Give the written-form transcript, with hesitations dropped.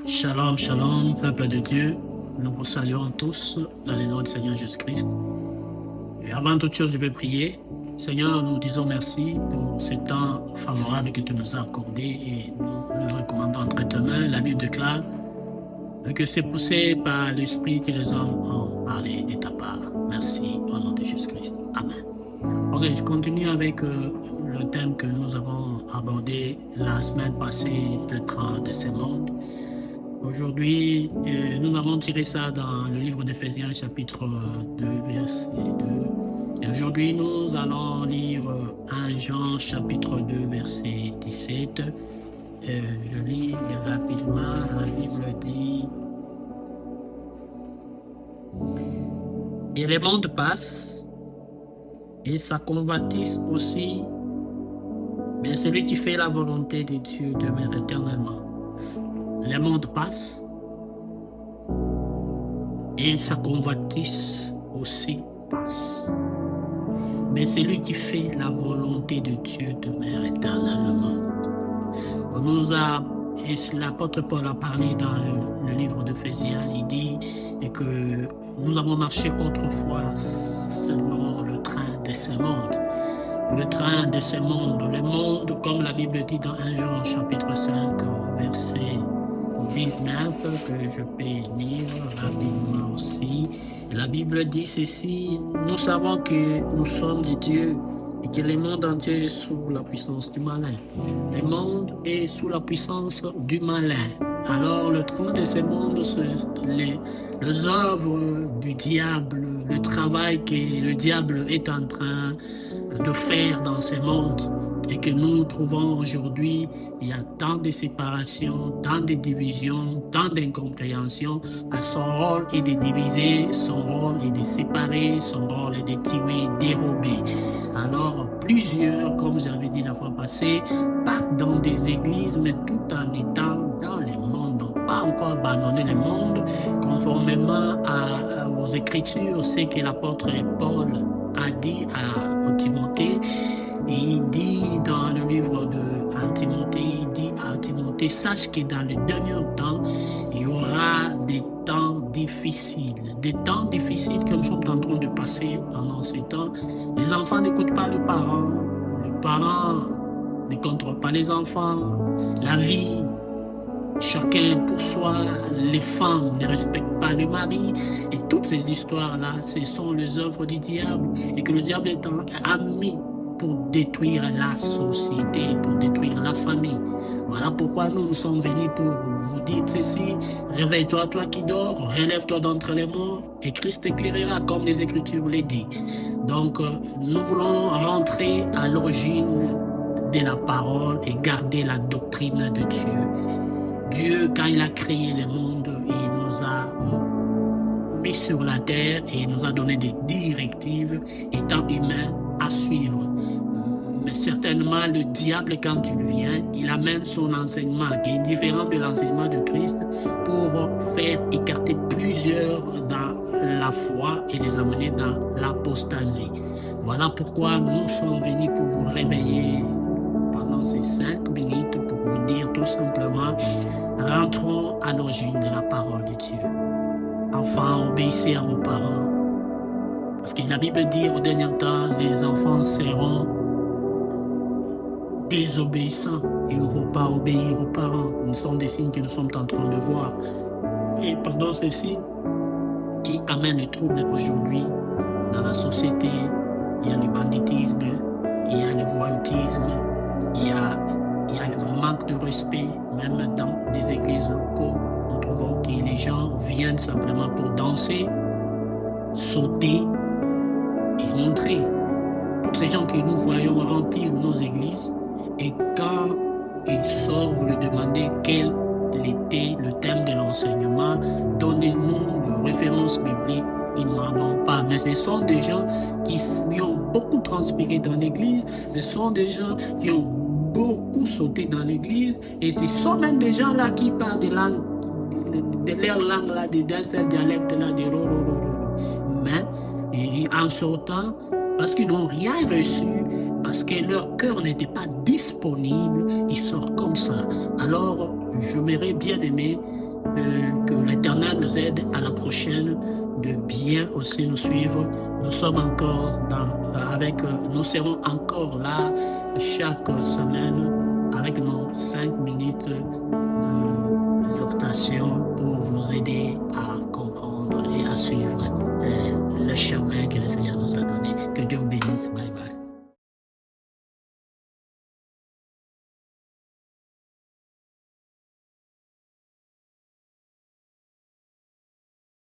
Shalom, shalom, peuple de Dieu. Nous vous saluons tous dans le nom du Seigneur Jésus-Christ. Et avant toute chose, je vais prier. Seigneur, nous disons merci pour ce temps favorable que tu nous as accordé et nous le recommandons entre tes mains. La Bible déclare que c'est poussé par l'Esprit que les hommes ont parlé de ta part. Merci au nom de Jésus-Christ. Amen. Ok, je continue avec le thème que nous avons abordé la semaine passée, le train de ce monde. Aujourd'hui, nous avons tiré ça dans le livre d'Éphésiens, chapitre 2, verset 2. Et aujourd'hui, nous allons lire 1 Jean, chapitre 2, verset 17. Je lis rapidement. La Bible dit: et les mondes passent, et sa convoitise aussi, mais celui qui fait la volonté de Dieu demeure éternellement. Les mondes passent et sa convoitise aussi passe. Mais celui qui fait la volonté de Dieu demeure éternellement. L'apôtre Paul a parlé dans le livre d'Éphésiens. Il dit que nous avons marché autrefois selon le train de ce monde. Le train de ce monde, le monde, comme la Bible dit dans 1 Jean chapitre 5, verset 19, que je peux lire rapidement aussi. La Bible dit ceci: nous savons que nous sommes de Dieu et que le monde entier est sous la puissance du malin. Le monde est sous la puissance du malin. Alors le train de ce monde, les œuvres du diable, le travail que le diable est en train de faire dans ce monde, et que nous trouvons aujourd'hui, il y a tant de séparations, tant de divisions, tant d'incompréhensions. Son rôle est de diviser, son rôle est de séparer, son rôle est de tuer, dérober. Alors plusieurs, comme j'avais dit la fois passée, partent dans des églises, mais tout en étant dans le monde, n'ont pas encore abandonné le monde, conformément aux Écritures, c'est que l'apôtre Paul a dit à Timothée. Et il dit dans le livre de Timothée, il dit à Timothée: sache que dans les derniers temps, il y aura des temps difficiles que nous sommes en train de passer pendant ces temps. Les enfants n'écoutent pas les parents ne contrôlent pas les enfants, la vie, chacun pour soi, les femmes ne respectent pas le mari, et toutes ces histoires-là, ce sont les œuvres du diable, et que le diable est ami pour détruire la société, pour détruire la famille. Voilà pourquoi nous sommes venus pour vous dire ceci: réveille-toi, toi qui dors, relève-toi d'entre les morts, et Christ t'éclairera, comme les Écritures le disent. Donc, nous voulons rentrer à l'origine de la parole et garder la doctrine de Dieu. Dieu, quand il a créé le monde, il nous a mis sur la terre et il nous a donné des directives étant humains à suivre. Mais certainement, le diable, quand il vient, il amène son enseignement qui est différent de l'enseignement de Christ pour faire écarter plusieurs dans la foi et les amener dans l'apostasie. Voilà pourquoi nous sommes venus pour vous réveiller pendant ces 5 minutes pour vous dire tout simplement: rentrons à l'origine de la parole de Dieu. Enfants, obéissez à vos parents. Parce que la Bible dit au dernier temps, les enfants seront désobéissants. Ils ne vont pas obéir aux parents. Ce sont des signes que nous sommes en train de voir. Et pendant ces signes qui amènent les troubles aujourd'hui dans la société, il y a le banditisme, il y a le voyoutisme, il y a le manque de respect, même dans des églises locales. Nous trouvons que les gens viennent simplement pour danser, sauter et montrer. Tous ces gens que nous voyons remplir nos églises, et quand ils sortent, vous leur demandez quel était le thème de l'enseignement, donnez-nous une référence biblique. Ils n'en ont pas, mais ce sont des gens qui ont beaucoup transpiré dans l'église, ce sont des gens qui ont beaucoup sauté dans l'église, et ce sont même des gens là qui parlent de leur langue là, d'un seul dialecte là, de rorororo. Mais en sortant, parce qu'ils n'ont rien reçu, parce que leur cœur n'était pas disponible, ils sortent comme ça. Alors, j'aimerais bien aimer que l'Éternel nous aide à la prochaine de bien aussi nous suivre. Nous sommes encore nous serons encore là chaque semaine avec nos 5 minutes d'exhortation pour vous aider à comprendre et à suivre le chemin que le Seigneur nous a donné. Que Dieu vous bénisse. Bye bye.